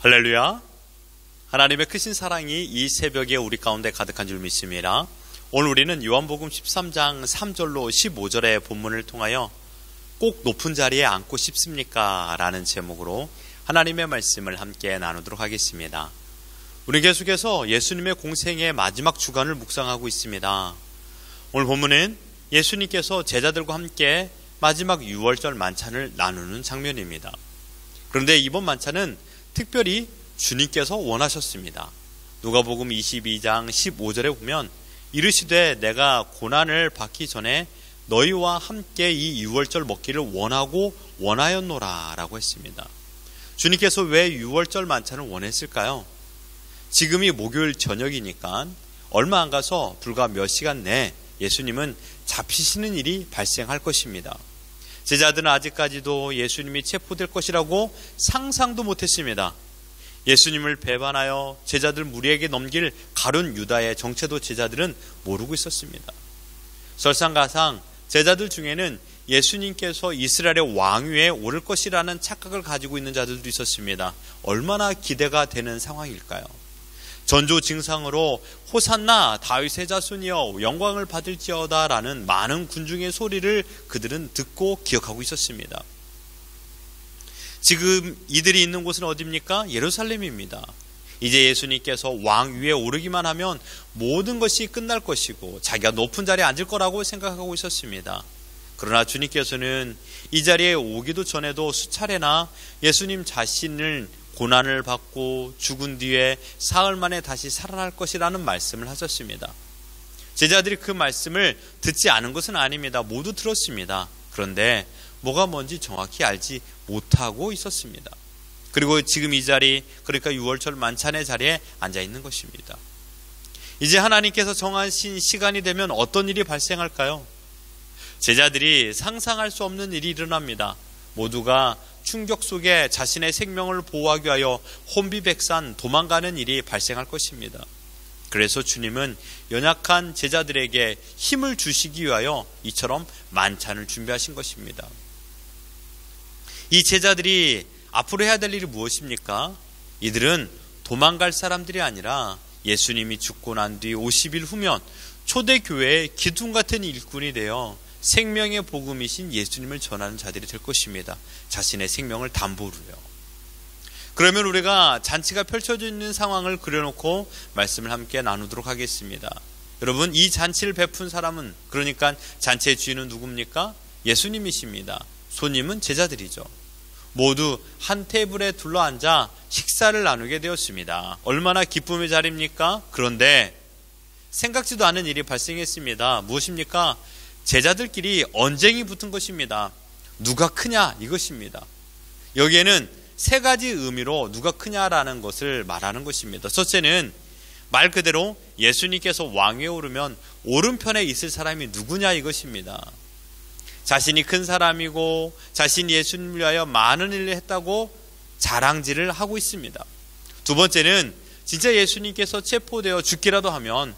할렐루야. 하나님의 크신 사랑이 이 새벽에 우리 가운데 가득한 줄 믿습니다. 오늘 우리는 요한복음 13장 3절로 15절의 본문을 통하여 꼭 높은 자리에 앉고 싶습니까? 라는 제목으로 하나님의 말씀을 함께 나누도록 하겠습니다. 우리 계속해서 예수님의 공생의 마지막 주간을 묵상하고 있습니다. 오늘 본문은 예수님께서 제자들과 함께 마지막 유월절 만찬을 나누는 장면입니다. 그런데 이번 만찬은 특별히 주님께서 원하셨습니다. 누가복음 22장 15절에 보면 이르시되 내가 고난을 받기 전에 너희와 함께 이 유월절 먹기를 원하였노라 라고 했습니다. 주님께서 왜 유월절 만찬을 원했을까요? 지금이 목요일 저녁이니까 얼마 안 가서 불과 몇 시간 내에 예수님은 잡히시는 일이 발생할 것입니다. 제자들은 아직까지도 예수님이 체포될 것이라고 상상도 못했습니다. 예수님을 배반하여 제자들 무리에게 넘길 가룟 유다의 정체도 제자들은 모르고 있었습니다. 설상가상 제자들 중에는 예수님께서 이스라엘의 왕위에 오를 것이라는 착각을 가지고 있는 자들도 있었습니다. 얼마나 기대가 되는 상황일까요? 전조 증상으로 호산나 다윗의 자손이여 영광을 받을지어다 라는 많은 군중의 소리를 그들은 듣고 기억하고 있었습니다. 지금 이들이 있는 곳은 어디입니까? 예루살렘입니다. 이제 예수님께서 왕위에 오르기만 하면 모든 것이 끝날 것이고 자기가 높은 자리에 앉을 거라고 생각하고 있었습니다. 그러나 주님께서는 이 자리에 오기도 전에도 수차례나 예수님 자신을 고난을 받고 죽은 뒤에 사흘 만에 다시 살아날 것이라는 말씀을 하셨습니다. 제자들이 그 말씀을 듣지 않은 것은 아닙니다. 모두 들었습니다. 그런데 뭐가 뭔지 정확히 알지 못하고 있었습니다. 그리고 지금 이 자리, 그러니까 유월절 만찬의 자리에 앉아 있는 것입니다. 이제 하나님께서 정하신 시간이 되면 어떤 일이 발생할까요? 제자들이 상상할 수 없는 일이 일어납니다. 모두가 충격 속에 자신의 생명을 보호하기 위하여 혼비백산 도망가는 일이 발생할 것입니다. 그래서 주님은 연약한 제자들에게 힘을 주시기 위하여 이처럼 만찬을 준비하신 것입니다. 이 제자들이 앞으로 해야 될 일이 무엇입니까? 이들은 도망갈 사람들이 아니라 예수님이 죽고 난 뒤 50일 후면 초대교회의 기둥 같은 일꾼이 되어 생명의 복음이신 예수님을 전하는 자들이 될 것입니다. 자신의 생명을 담보로요. 그러면 우리가 잔치가 펼쳐져 있는 상황을 그려놓고 말씀을 함께 나누도록 하겠습니다. 여러분, 이 잔치를 베푼 사람은, 그러니까 잔치의 주인은 누굽니까? 예수님이십니다. 손님은 제자들이죠. 모두 한 테이블에 둘러앉아 식사를 나누게 되었습니다. 얼마나 기쁨의 자리입니까? 그런데 생각지도 않은 일이 발생했습니다. 무엇입니까? 제자들끼리 언쟁이 붙은 것입니다. 누가 크냐 이것입니다. 여기에는 세 가지 의미로 누가 크냐라는 것을 말하는 것입니다. 첫째는 말 그대로 예수님께서 왕위에 오르면 오른편에 있을 사람이 누구냐 이것입니다. 자신이 큰 사람이고 자신이 예수님을 위하여 많은 일을 했다고 자랑질을 하고 있습니다. 두 번째는 진짜 예수님께서 체포되어 죽기라도 하면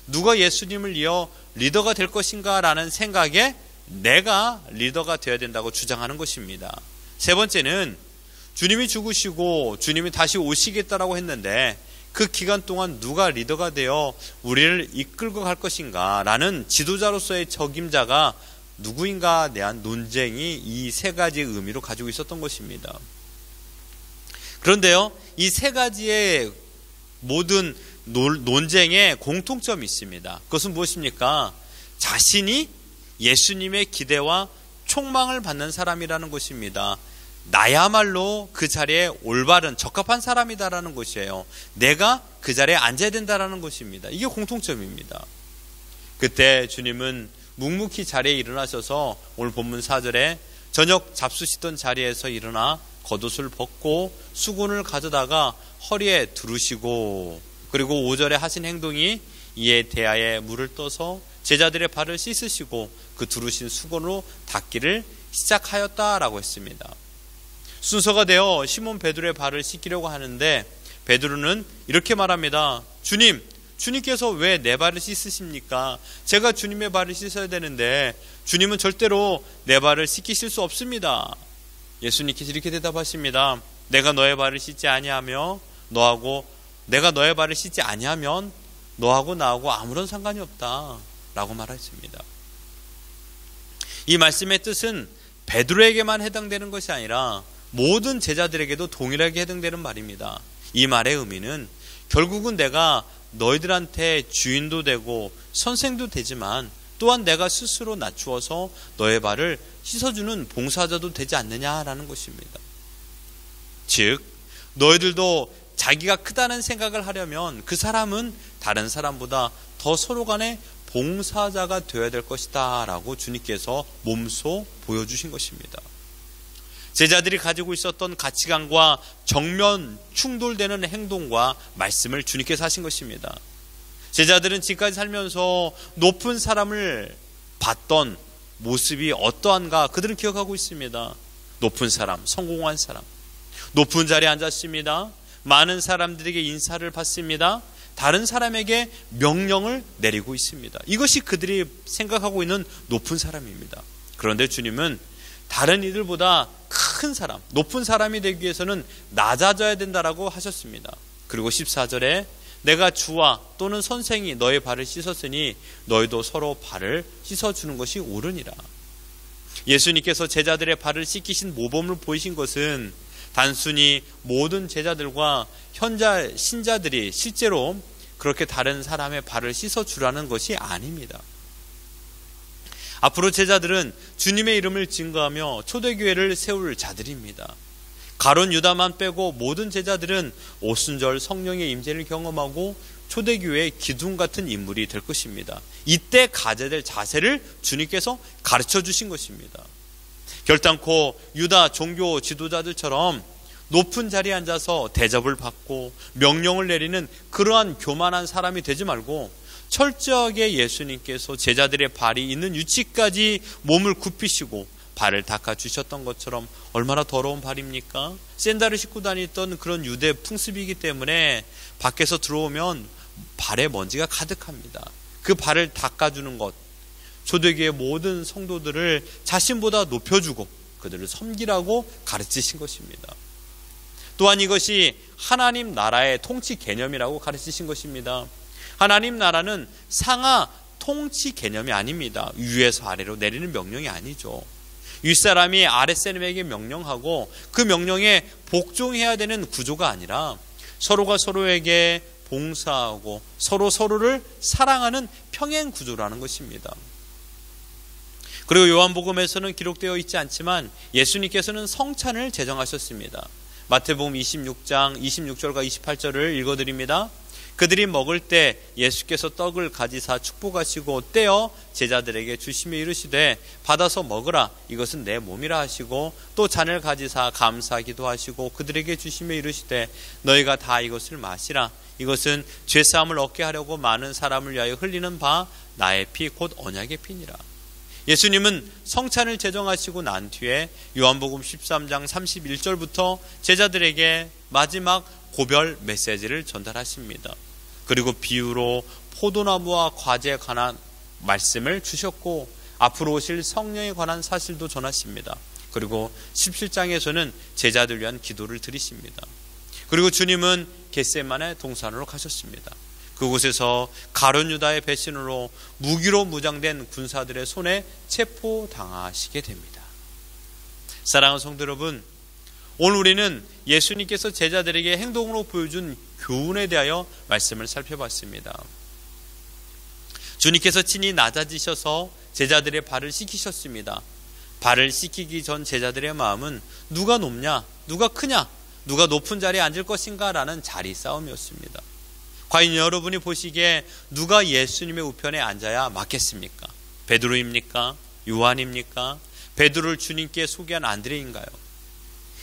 누가 예수님을 이어 리더가 될 것인가 라는 생각에 내가 리더가 되어야 된다고 주장하는 것입니다. 세 번째는 주님이 죽으시고 주님이 다시 오시겠다라고 했는데 그 기간 동안 누가 리더가 되어 우리를 이끌고 갈 것인가 라는 지도자로서의 적임자가 누구인가에 대한 논쟁이 이 세 가지 의미로 가지고 있었던 것입니다. 그런데요, 이 세 가지의 모든 논쟁에 공통점이 있습니다. 그것은 무엇입니까? 자신이 예수님의 기대와 촉망을 받는 사람이라는 것입니다. 나야말로 그 자리에 올바른 적합한 사람이다라는 것이에요. 내가 그 자리에 앉아야 된다라는 것입니다. 이게 공통점입니다. 그때 주님은 묵묵히 자리에 일어나셔서 오늘 본문 4절에 저녁 잡수시던 자리에서 일어나 겉옷을 벗고 수건을 가져다가 허리에 두르시고, 그리고 5절에 하신 행동이 이에 대하여 물을 떠서 제자들의 발을 씻으시고 그 두르신 수건으로 닦기를 시작하였다라고 했습니다. 순서가 되어 시몬 베드로의 발을 씻기려고 하는데 베드로는 이렇게 말합니다. 주님께서 왜 내 발을 씻으십니까? 제가 주님의 발을 씻어야 되는데 주님은 절대로 내 발을 씻기실 수 없습니다. 예수님께서 이렇게 대답하십니다. 내가 너의 발을 씻지 아니하며 내가 너의 발을 씻지 아니하면 너하고 나하고 아무런 상관이 없다 라고 말했습니다. 이 말씀의 뜻은 베드로에게만 해당되는 것이 아니라 모든 제자들에게도 동일하게 해당되는 말입니다. 이 말의 의미는 결국은 내가 너희들한테 주인도 되고 선생도 되지만 또한 내가 스스로 낮추어서 너의 발을 씻어주는 봉사자도 되지 않느냐라는 것입니다. 즉 너희들도 자기가 크다는 생각을 하려면 그 사람은 다른 사람보다 더 서로 간에 봉사자가 되어야 될 것이다 라고 주님께서 몸소 보여주신 것입니다. 제자들이 가지고 있었던 가치관과 정면 충돌되는 행동과 말씀을 주님께서 하신 것입니다. 제자들은 지금까지 살면서 높은 사람을 봤던 모습이 어떠한가 그들은 기억하고 있습니다. 높은 사람, 성공한 사람, 높은 자리에 앉았습니다. 많은 사람들에게 인사를 받습니다. 다른 사람에게 명령을 내리고 있습니다. 이것이 그들이 생각하고 있는 높은 사람입니다. 그런데 주님은 다른 이들보다 큰 사람, 높은 사람이 되기 위해서는 낮아져야 된다라고 하셨습니다. 그리고 14절에 내가 주와 또는 선생이 너의 발을 씻었으니 너희도 서로 발을 씻어주는 것이 옳으니라. 예수님께서 제자들의 발을 씻기신 모범을 보이신 것은 단순히 모든 제자들과 현자 신자들이 실제로 그렇게 다른 사람의 발을 씻어주라는 것이 아닙니다. 앞으로 제자들은 주님의 이름을 증거하며 초대교회를 세울 자들입니다. 가룟 유다만 빼고 모든 제자들은 오순절 성령의 임재를 경험하고 초대교회의 기둥 같은 인물이 될 것입니다. 이때 가져야 될 자세를 주님께서 가르쳐 주신 것입니다. 결단코 유다 종교 지도자들처럼 높은 자리에 앉아서 대접을 받고 명령을 내리는 그러한 교만한 사람이 되지 말고 철저하게 예수님께서 제자들의 발이 있는 위치까지 몸을 굽히시고 발을 닦아주셨던 것처럼 얼마나 더러운 발입니까? 샌들을 신고 다니던 그런 유대 풍습이기 때문에 밖에서 들어오면 발에 먼지가 가득합니다. 그 발을 닦아주는 것, 초대교회 모든 성도들을 자신보다 높여주고 그들을 섬기라고 가르치신 것입니다. 또한 이것이 하나님 나라의 통치 개념이라고 가르치신 것입니다. 하나님 나라는 상하 통치 개념이 아닙니다. 위에서 아래로 내리는 명령이 아니죠. 윗사람이 아랫사람에게 명령하고 그 명령에 복종해야 되는 구조가 아니라 서로가 서로에게 봉사하고 서로를 사랑하는 평행 구조라는 것입니다. 그리고 요한복음에서는 기록되어 있지 않지만 예수님께서는 성찬을 제정하셨습니다. 마태복음 26장 26절과 28절을 읽어드립니다. 그들이 먹을 때 예수께서 떡을 가지사 축복하시고 떼어 제자들에게 주시며 이르시되 받아서 먹으라 이것은 내 몸이라 하시고 또 잔을 가지사 감사하기도 하시고 그들에게 주시며 이르시되 너희가 다 이것을 마시라 이것은 죄사함을 얻게 하려고 많은 사람을 위하여 흘리는 바 나의 피 곧 언약의 피니라. 예수님은 성찬을 제정하시고 난 뒤에 요한복음 13장 31절부터 제자들에게 마지막 고별 메시지를 전달하십니다. 그리고 비유로 포도나무와 과제에 관한 말씀을 주셨고 앞으로 오실 성령에 관한 사실도 전하십니다. 그리고 17장에서는 제자들 위한 기도를 드리십니다. 그리고 주님은 겟세마네 동산으로 가셨습니다. 그곳에서 가룟 유다의 배신으로 무기로 무장된 군사들의 손에 체포당하시게 됩니다. 사랑하는 성도 여러분, 오늘 우리는 예수님께서 제자들에게 행동으로 보여준 교훈에 대하여 말씀을 살펴봤습니다. 주님께서 친히 낮아지셔서 제자들의 발을 씻기셨습니다. 발을 씻기기 전 제자들의 마음은 누가 높냐, 누가 크냐, 누가 높은 자리에 앉을 것인가 라는 자리 싸움이었습니다. 과연 여러분이 보시기에 누가 예수님의 우편에 앉아야 맞겠습니까? 베드로입니까? 요한입니까? 베드로를 주님께 소개한 안드레인가요?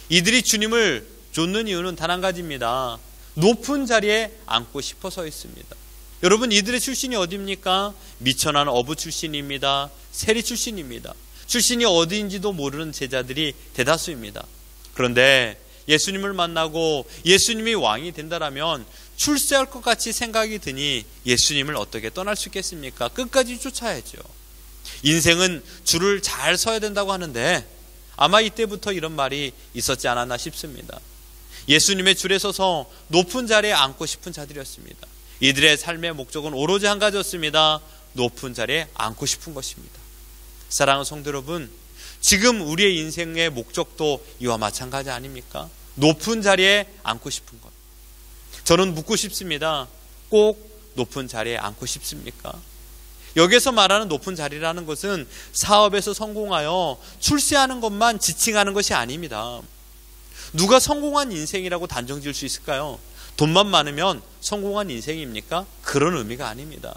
이들이 주님을 좇는 이유는 단 한 가지입니다. 높은 자리에 앉고 싶어서 있습니다. 여러분, 이들의 출신이 어디입니까? 미천한 어부 출신입니다. 세리 출신입니다. 출신이 어디인지도 모르는 제자들이 대다수입니다. 그런데 예수님을 만나고 예수님이 왕이 된다라면 출세할 것 같이 생각이 드니 예수님을 어떻게 떠날 수 있겠습니까? 끝까지 쫓아야죠. 인생은 줄을 잘 서야 된다고 하는데 아마 이때부터 이런 말이 있었지 않았나 싶습니다. 예수님의 줄에 서서 높은 자리에 앉고 싶은 자들이었습니다. 이들의 삶의 목적은 오로지 한 가지였습니다. 높은 자리에 앉고 싶은 것입니다. 사랑하는 성도 여러분, 지금 우리의 인생의 목적도 이와 마찬가지 아닙니까? 높은 자리에 앉고 싶은 것. 저는 묻고 싶습니다. 꼭 높은 자리에 앉고 싶습니까? 여기서 말하는 높은 자리라는 것은 사업에서 성공하여 출세하는 것만 지칭하는 것이 아닙니다. 누가 성공한 인생이라고 단정 지을 수 있을까요? 돈만 많으면 성공한 인생입니까? 그런 의미가 아닙니다.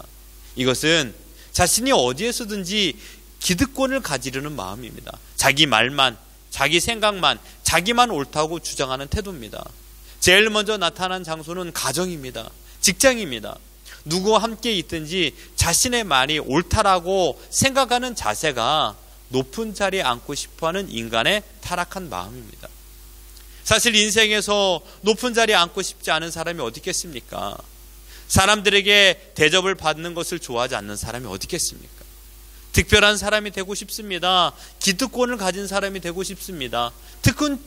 이것은 자신이 어디에서든지 기득권을 가지려는 마음입니다. 자기 말만, 자기 생각만, 자기만 옳다고 주장하는 태도입니다. 제일 먼저 나타난 장소는 가정입니다. 직장입니다. 누구와 함께 있든지 자신의 말이 옳다라고 생각하는 자세가 높은 자리에 앉고 싶어하는 인간의 타락한 마음입니다. 사실 인생에서 높은 자리에 앉고 싶지 않은 사람이 어디 있겠습니까? 사람들에게 대접을 받는 것을 좋아하지 않는 사람이 어디 있겠습니까? 특별한 사람이 되고 싶습니다. 기득권을 가진 사람이 되고 싶습니다.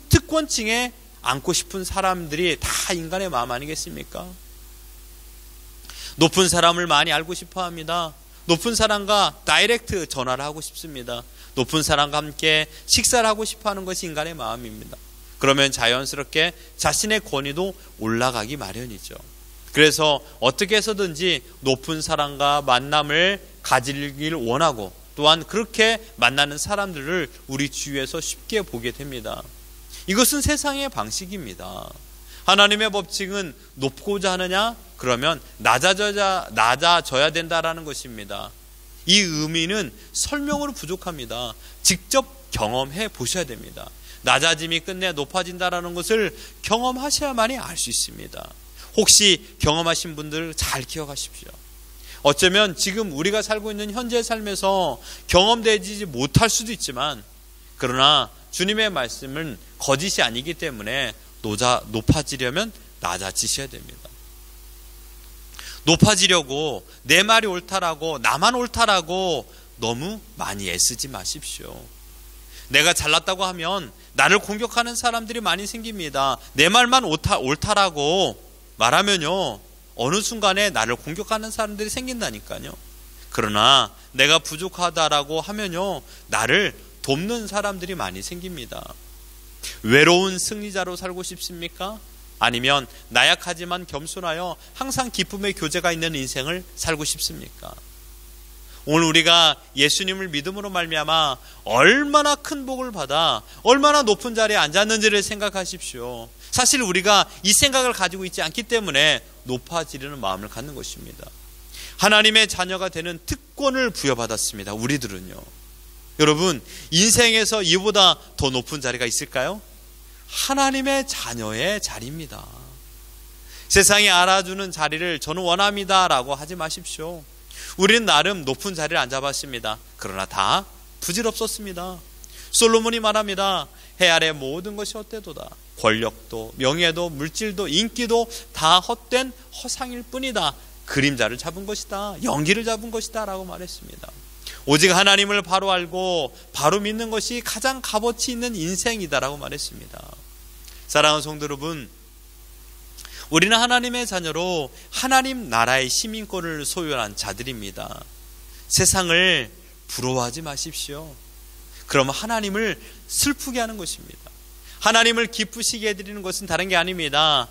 특권층에 앉고 싶은 사람들이 다 인간의 마음 아니겠습니까? 높은 사람을 많이 알고 싶어 합니다. 높은 사람과 다이렉트 전화를 하고 싶습니다. 높은 사람과 함께 식사를 하고 싶어 하는 것이 인간의 마음입니다. 그러면 자연스럽게 자신의 권위도 올라가기 마련이죠. 그래서 어떻게 해서든지 높은 사람과 만남을 가지길 원하고 또한 그렇게 만나는 사람들을 우리 주위에서 쉽게 보게 됩니다. 이것은 세상의 방식입니다. 하나님의 법칙은 높고자 하느냐? 그러면 낮아져야 된다라는 것입니다. 이 의미는 설명으로 부족합니다. 직접 경험해 보셔야 됩니다. 낮아짐이 끝내 높아진다라는 것을 경험하셔야만이 알 수 있습니다. 혹시 경험하신 분들 잘 기억하십시오. 어쩌면 지금 우리가 살고 있는 현재의 삶에서 경험되지 못할 수도 있지만 그러나 주님의 말씀은 거짓이 아니기 때문에 높아지려면 낮아지셔야 됩니다. 높아지려고 내 말이 옳다라고 나만 옳다라고 너무 많이 애쓰지 마십시오. 내가 잘났다고 하면 나를 공격하는 사람들이 많이 생깁니다. 내 말만 옳다라고 말하면요 어느 순간에 나를 공격하는 사람들이 생긴다니까요. 그러나 내가 부족하다라고 하면요 나를 돕는 사람들이 많이 생깁니다. 외로운 승리자로 살고 싶습니까? 아니면 나약하지만 겸손하여 항상 기쁨의 교제가 있는 인생을 살고 싶습니까? 오늘 우리가 예수님을 믿음으로 말미암아 얼마나 큰 복을 받아 얼마나 높은 자리에 앉았는지를 생각하십시오. 사실 우리가 이 생각을 가지고 있지 않기 때문에 높아지려는 마음을 갖는 것입니다. 하나님의 자녀가 되는 특권을 부여받았습니다. 우리들은요. 여러분 인생에서 이보다 더 높은 자리가 있을까요? 하나님의 자녀의 자리입니다. 세상이 알아주는 자리를 저는 원합니다 라고 하지 마십시오. 우리는 나름 높은 자리를 앉아봤습니다. 그러나 다 부질없었습니다. 솔로몬이 말합니다. 해 아래 모든 것이 헛되도다. 권력도 명예도 물질도 인기도 다 헛된 허상일 뿐이다. 그림자를 잡은 것이다. 연기를 잡은 것이다 라고 말했습니다. 오직 하나님을 바로 알고 바로 믿는 것이 가장 값어치 있는 인생이다라고 말했습니다. 사랑하는 성도 여러분, 우리는 하나님의 자녀로 하나님 나라의 시민권을 소유한 자들입니다. 세상을 부러워하지 마십시오. 그러면 하나님을 슬프게 하는 것입니다. 하나님을 기쁘시게 해드리는 것은 다른 게 아닙니다.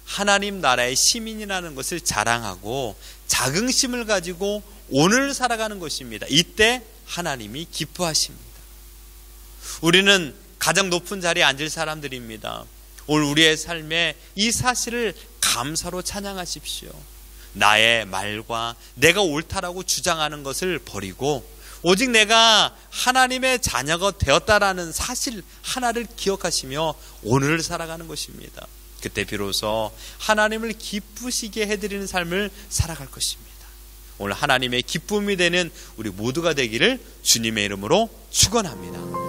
하나님 나라의 시민이라는 것을 자랑하고 자긍심을 가지고 오늘 살아가는 것입니다. 이때 하나님이 기뻐하십니다. 우리는 가장 높은 자리에 앉을 사람들입니다. 오늘 우리의 삶에 이 사실을 감사로 찬양하십시오. 나의 말과 내가 옳다라고 주장하는 것을 버리고 오직 내가 하나님의 자녀가 되었다라는 사실 하나를 기억하시며 오늘을 살아가는 것입니다. 그때 비로소 하나님을 기쁘시게 해드리는 삶을 살아갈 것입니다. 오늘 하나님의 기쁨이 되는 우리 모두가 되기를 주님의 이름으로 축원합니다.